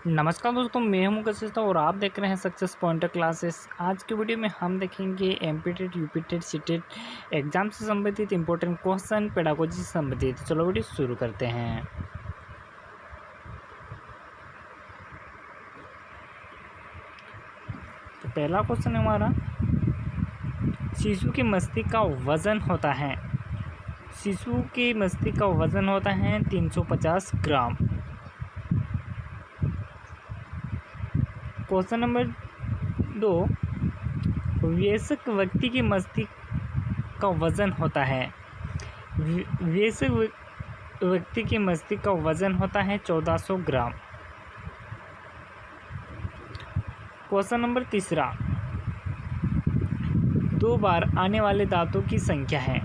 नमस्कार दोस्तों, मैं हूं कशिश और आप देख रहे हैं सक्सेस पॉइंटर क्लासेस। आज की वीडियो में हम देखेंगे एमपीटेट, यूपीटेट, सीटेट एग्जाम से संबंधित इंपॉर्टेंट क्वेश्चन, पेडागोजी से संबंधित। चलो वीडियो शुरू करते हैं। तो पहला क्वेश्चन हमारा, शिशु की मस्तिष्क का वजन होता है। शिशु की मस्तिष्क का वजन होता है 350 ग्राम। क्वेश्चन नंबर 2, वयस्क व्यक्ति की मस्तिष्क का वजन होता है। वयस्क व्यक्ति की मस्तिष्क का वजन होता है 1400 ग्राम। क्वेश्चन नंबर 3, 2 बार आने वाले दांतों की संख्या है।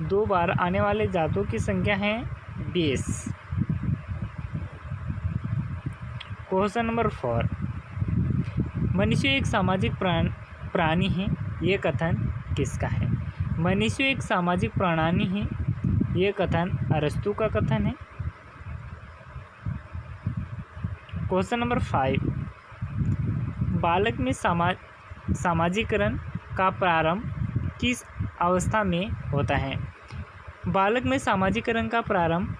2 बार आने वाले दांतों की संख्या है 20। क्वेश्चन नंबर 4, मनुष्य एक सामाजिक प्राणी है, ये कथन किसका है? मनुष्य एक सामाजिक प्राणी है, ये कथन अरस्तु का कथन है। क्वेश्चन नंबर 5, बालक में सामाजिकरण का प्रारंभ किस अवस्था में होता है? बालक में सामाजिकरण का प्रारंभ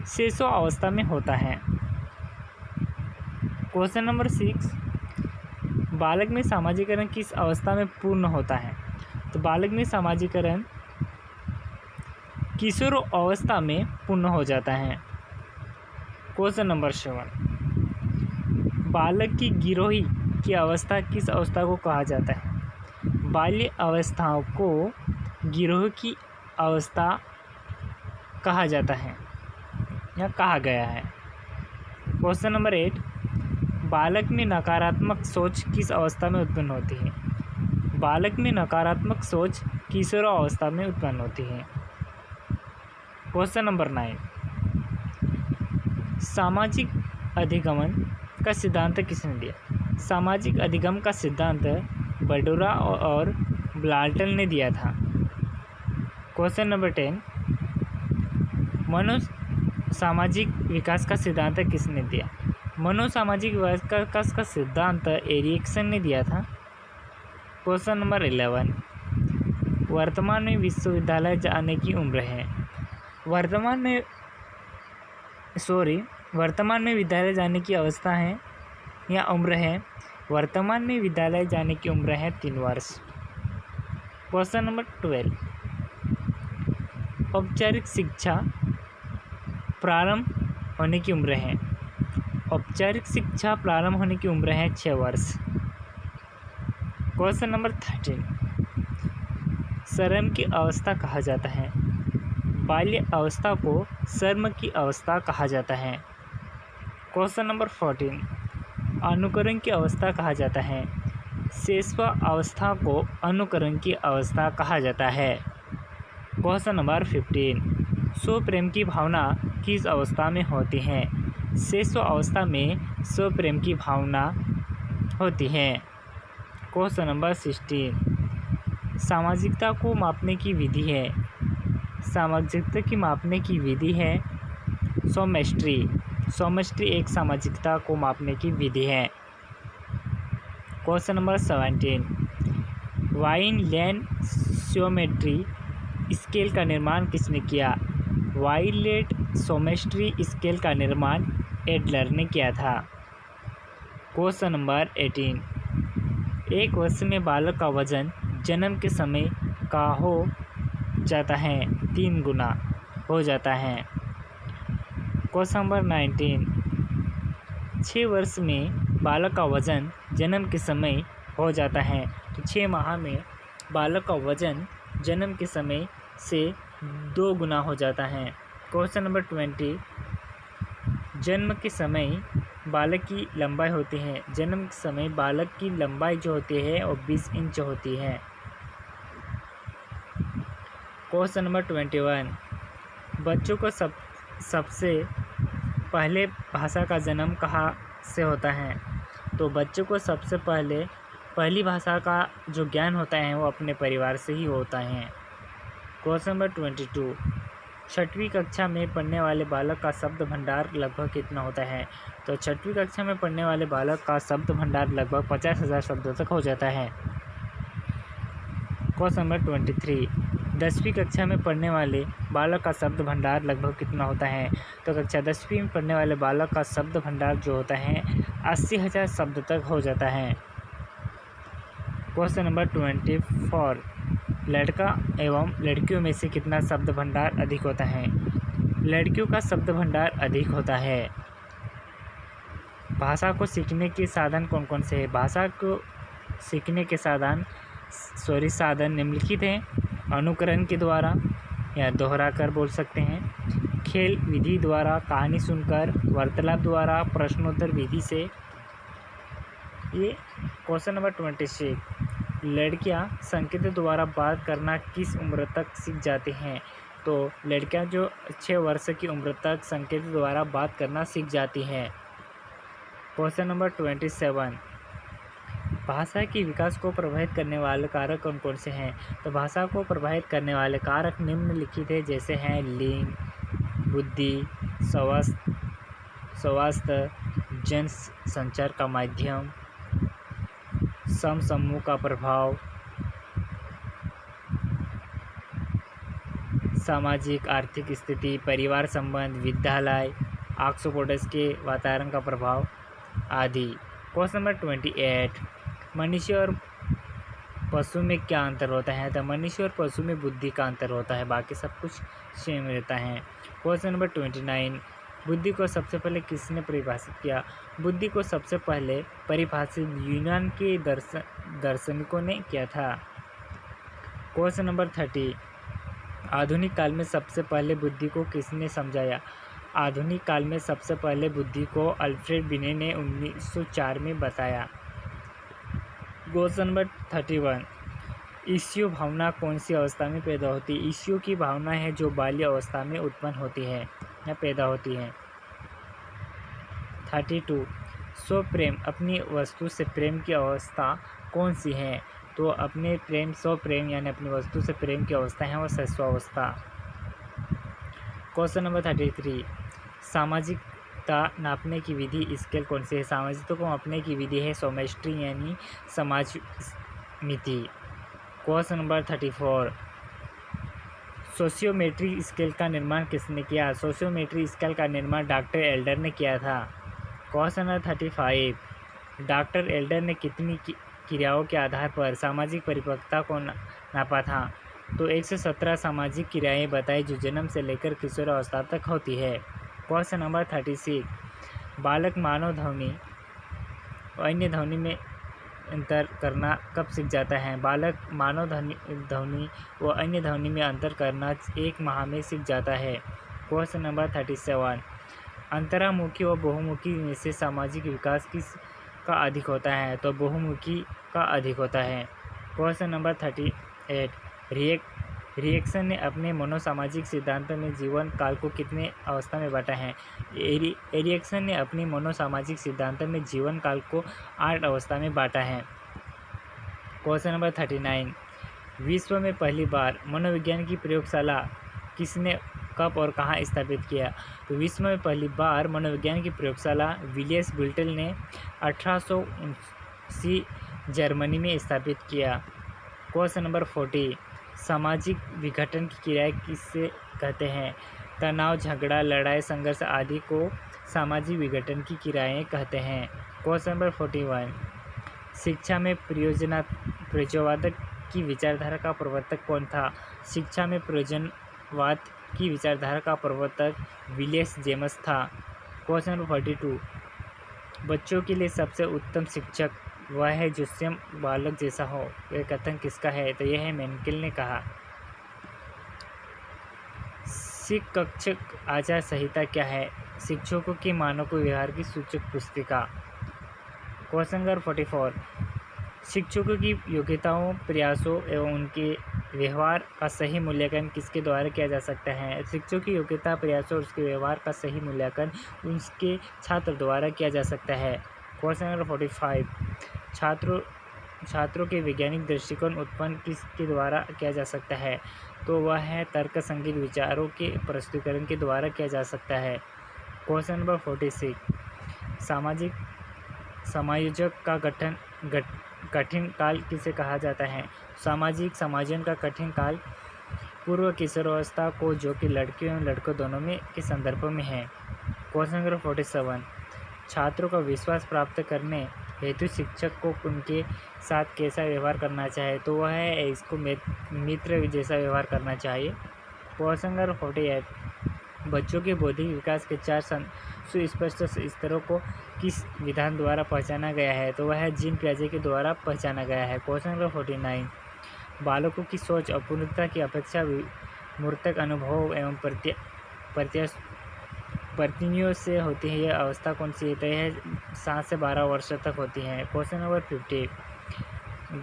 शैशव अवस्था में होता है। क्वेश्चन नंबर 6, बालक में सामाजिकरण किस अवस्था में पूर्ण होता है? तो बालक में सामाजिकरण किशोर अवस्था में पूर्ण हो जाता है। क्वेश्चन नंबर 7, बालक की गिरोही की अवस्था किस अवस्था को कहा जाता है? बाल्य अवस्थाओं को गिरोह की अवस्था कहा जाता है या कहा गया है। क्वेश्चन नंबर 8, बालक में नकारात्मक सोच किस अवस्था में उत्पन्न होती है? बालक में नकारात्मक सोच किशोर अवस्था में उत्पन्न होती है। क्वेश्चन नंबर 9, सामाजिक अधिगमन का सिद्धांत किसने दिया? सामाजिक अधिगम का सिद्धांत बडोरा और ब्लाल्टन ने दिया था। क्वेश्चन नंबर 10, मनोसामाजिक विकास का सिद्धांत किसने दिया? मनोसामाजिक विकास का सिद्धांत एरिक्सन ने दिया था। क्वेश्चन नंबर 11, वर्तमान में विश्वविद्यालय जाने की उम्र है। वर्तमान में विद्यालय जाने की अवस्था है या उम्र है। वर्तमान में विद्यालय जाने की उम्र है 3 वर्ष। क्वेश्चन नंबर 12, औपचारिक शिक्षा प्रारंभ होने की उम्र है। औपचारिक शिक्षा प्रारंभ होने की उम्र है 6 वर्ष। क्वेश्चन नंबर 13, शर्म की अवस्था कहा जाता है। बाल्य अवस्था को शर्म की अवस्था कहा जाता है। क्वेश्चन नंबर 14, अनुकरण की अवस्था कहा जाता है। शैशव अवस्था को अनुकरण की अवस्था कहा जाता है। क्वेश्चन नंबर 15, स्वप्रेम की भावना किस अवस्था में होती है? शैशव अवस्था में स्वप्रेम की भावना होती है। क्वेश्चन नंबर 16, सामाजिकता को मापने की विधि है। सामाजिकता की मापने की विधि है सोमेस्ट्री। सोमेस्ट्री एक सामाजिकता को मापने की विधि है। क्वेश्चन नंबर 17, वाइनलैंड सोमेट्री स्केल का निर्माण किसने किया? वाइनलैंड सोमेट्री स्केल का निर्माण एडलर ने किया था। क्वेश्चन नंबर 18, एक वर्ष में बालक का वजन जन्म के समय का हो जाता है 3 गुना हो जाता है। क्वेश्चन नंबर 19, 6 वर्ष में बालक का वजन जन्म के समय हो जाता है तो 6 माह में बालक का वजन जन्म के समय से 2 गुना हो जाता है। क्वेश्चन नंबर 20, जन्म के समय बालक की लंबाई होती है। जन्म के समय बालक की लंबाई जो होती है वो 20 इंच होती है। क्वेश्चन नंबर 21, बच्चों को सबसे पहले भाषा का जन्म कहाँ से होता है? तो बच्चों को सबसे पहली भाषा का जो ज्ञान होता है वो अपने परिवार से ही होता है। क्वेश्चन नंबर 22, छठवीं कक्षा में पढ़ने वाले बालक का शब्द भंडार लगभग कितना होता है? तो छठवीं कक्षा में पढ़ने वाले बालक का शब्द भंडार लगभग 50,000 शब्दों तक हो जाता है। क्वेश्चन नंबर 23, 10वीं कक्षा में पढ़ने वाले बालक का शब्द भंडार लगभग कितना होता है? तो कक्षा 10वीं में पढ़ने वाले बालक का शब्द भंडार जो होता है 80,000 शब्द तक हो जाता है। क्वेश्चन नंबर 24, लड़का एवं लड़कियों में से कितना शब्द भंडार अधिक होता है? लड़कियों का शब्द भंडार अधिक होता है। भाषा को सीखने के साधन कौन कौन से हैं? भाषा को सीखने के साधन निम्नलिखित हैं। अनुकरण के द्वारा या दोहरा कर बोल सकते हैं, खेल विधि द्वारा, कहानी सुनकर, वार्तालाप द्वारा, प्रश्नोत्तर विधि से। ये क्वेश्चन नंबर 26, लड़कियां संकेतों द्वारा बात करना किस उम्र तक सीख जाती हैं? तो लड़कियां जो 6 वर्ष की उम्र तक संकेतों द्वारा बात करना सीख जाती हैं। क्वेश्चन नंबर 27, भाषा के विकास को प्रभावित करने वाले कारक कौन कौन से हैं? तो भाषा को प्रभावित करने वाले कारक निम्नलिखित है, जैसे हैं लिंग, बुद्धि, स्वास्थ्य, जन संचार का माध्यम, समूह का प्रभाव, सामाजिक आर्थिक स्थिति, परिवार संबंध, विद्यालय, ऑक्सफोर्ड के वातावरण का प्रभाव आदि। क्वेश्चन नंबर 28, मनुष्य और पशु में क्या अंतर होता है? तो मनुष्य और पशु में बुद्धि का अंतर होता है, बाकी सब कुछ सेम रहता है। क्वेश्चन नंबर 29, बुद्धि को सबसे पहले किसने परिभाषित किया? बुद्धि को सबसे पहले परिभाषित यूनान के दार्शनिकों ने किया था। क्वेश्चन नंबर 30, आधुनिक काल में सबसे पहले बुद्धि को किसने समझाया? आधुनिक काल में सबसे पहले बुद्धि को अल्फ्रेड बिने ने 1904 में बताया। क्वेश्चन नंबर 31, ईर्ष्या भावना कौन सी अवस्था में पैदा होती है? ईर्ष्या की भावना है जो बाल्य अवस्था में उत्पन्न होती है या पैदा होती है। 32, स्वप्रेम अपनी वस्तु से प्रेम की अवस्था कौन सी है? तो स्वप्रेम यानी अपनी वस्तु से प्रेम की अवस्था है वो शैशवावस्था। क्वेश्चन नंबर 33, सामाजिकता नापने की विधि स्केल कौन सी है? सामाजिकता को मापने की विधि है सोमेस्ट्री यानी समाज मिति। क्वेश्चन नंबर 34, सोशियोमेट्री स्केल का निर्माण किसने किया? सोशियोमेट्री स्केल का निर्माण डॉक्टर एल्डर ने किया था। क्वेश्चन नंबर 35, डॉक्टर एल्डर ने कितनी क्रियाओं के आधार पर सामाजिक परिपक्वता को नापा था? तो 117 सामाजिक क्रियाएं बताई जो जन्म से लेकर किशोरावस्था तक होती है। क्वेश्चन नंबर 36, बालक मानव ध्वनि और अन्य ध्वनि में अंतर करना कब सीख जाता है? बालक मानव ध्वनि व अन्य ध्वनि में अंतर करना 1 माह में सीख जाता है। क्वेश्चन नंबर 37, अंतरामुखी व बहुमुखी में से सामाजिक विकास किस का अधिक होता है? तो बहुमुखी का अधिक होता है। क्वेश्चन नंबर 38, रिएक्शन ने अपने मनोसामाजिक सिद्धांतों में जीवन काल को कितने अवस्था में बांटा है? एरिक्सन ने अपने मनोसामाजिक सिद्धांतों में जीवन काल को 8 अवस्था में बांटा है। क्वेश्चन नंबर 39, विश्व में पहली बार मनोविज्ञान की प्रयोगशाला किसने कब और कहाँ स्थापित किया? तो विश्व में पहली बार मनोविज्ञान की प्रयोगशाला विलियस बुल्टेल ने 1879 जर्मनी में स्थापित किया। क्वेश्चन नंबर 40, सामाजिक विघटन की क्रियाएं किससे कहते हैं? तनाव, झगड़ा, लड़ाई, संघर्ष आदि को सामाजिक विघटन की क्रियाएं कहते हैं। क्वेश्चन नंबर 41, शिक्षा में प्रयोजनवाद की विचारधारा का प्रवर्तक कौन था? शिक्षा में प्रयोजनवाद की विचारधारा का प्रवर्तक विलियम जेम्स था। क्वेश्चन नंबर 42, बच्चों के लिए सबसे उत्तम शिक्षक वह है जो स्वयं बालक जैसा हो, यह कथन किसका है? तो यह है मेंकेल ने कहा। शिक्षक आचार संहिता क्या है? शिक्षकों के मानक व्यवहार की सूचक पुस्तिका। क्वेश्चन नंबर 44, शिक्षकों की योग्यताओं, प्रयासों एवं उनके व्यवहार का सही मूल्यांकन किसके द्वारा किया जा सकता है? शिक्षकों की योग्यता, प्रयासों और उसके व्यवहार का सही मूल्यांकन उनके छात्र द्वारा किया जा सकता है। क्वेश्चन नंबर 45, छात्रों छात्रों के वैज्ञानिक दृष्टिकोण उत्पन्न किसके द्वारा किया जा सकता है? तो वह है तर्क संगत विचारों के प्रस्तुतिकरण के द्वारा किया जा सकता है। क्वेश्चन नंबर 46, सामाजिक समायोजक का कठिन काल किसे कहा जाता है? सामाजिक समायोजन का कठिन काल पूर्व किशोरावस्था को, जो कि लड़कियों एवं लड़कों दोनों में के संदर्भ में है। क्वेश्चन नंबर 47, छात्रों का विश्वास प्राप्त करने हेतु शिक्षक को उनके साथ कैसा व्यवहार करना चाहिए? तो वह है इसको मित्र जैसा व्यवहार करना चाहिए। क्वेश्चन नंबर 48, बच्चों के बौद्धिक विकास के 4 सुस्पष्ट स्तरों को किस विधान द्वारा पहचाना गया है? तो वह जीन पियाजे के द्वारा पहचाना गया है। क्वेश्चन नंबर 49, बालकों की सोच अपूर्णता की अपेक्षा मूर्तक अनुभव एवं प्रतिनियों से होती है, यह अवस्था कौन सी है? यह 7 से 12 वर्ष तक होती है। क्वेश्चन नंबर 50,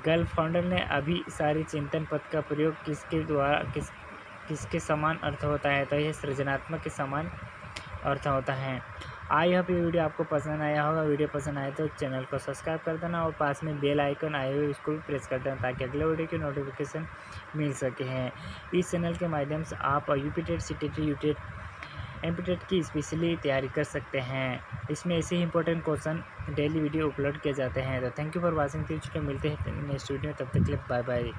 गलफाउंडर ने अभिसारी चिंतन पद का प्रयोग किसके समान अर्थ होता है? तो यह सृजनात्मक के समान अर्थ होता है। आई होप ये वीडियो आपको पसंद आया होगा। वीडियो पसंद आए तो चैनल को सब्सक्राइब कर देना और पास में बेल आइकन आए हुए उसको भी प्रेस कर देना, ताकि अगले वीडियो की नोटिफिकेशन मिल सके हैं। इस चैनल के माध्यम से आप UP TET, CTET, UTET, MP TET की स्पेशली तैयारी कर सकते हैं। इसमें ऐसे ही important question daily video upload किए जाते हैं। तो थैंक यू फॉर वॉचिंग। मिलते हैं नेक्स्ट वीडियो, तब तक के लिए बाय बाय।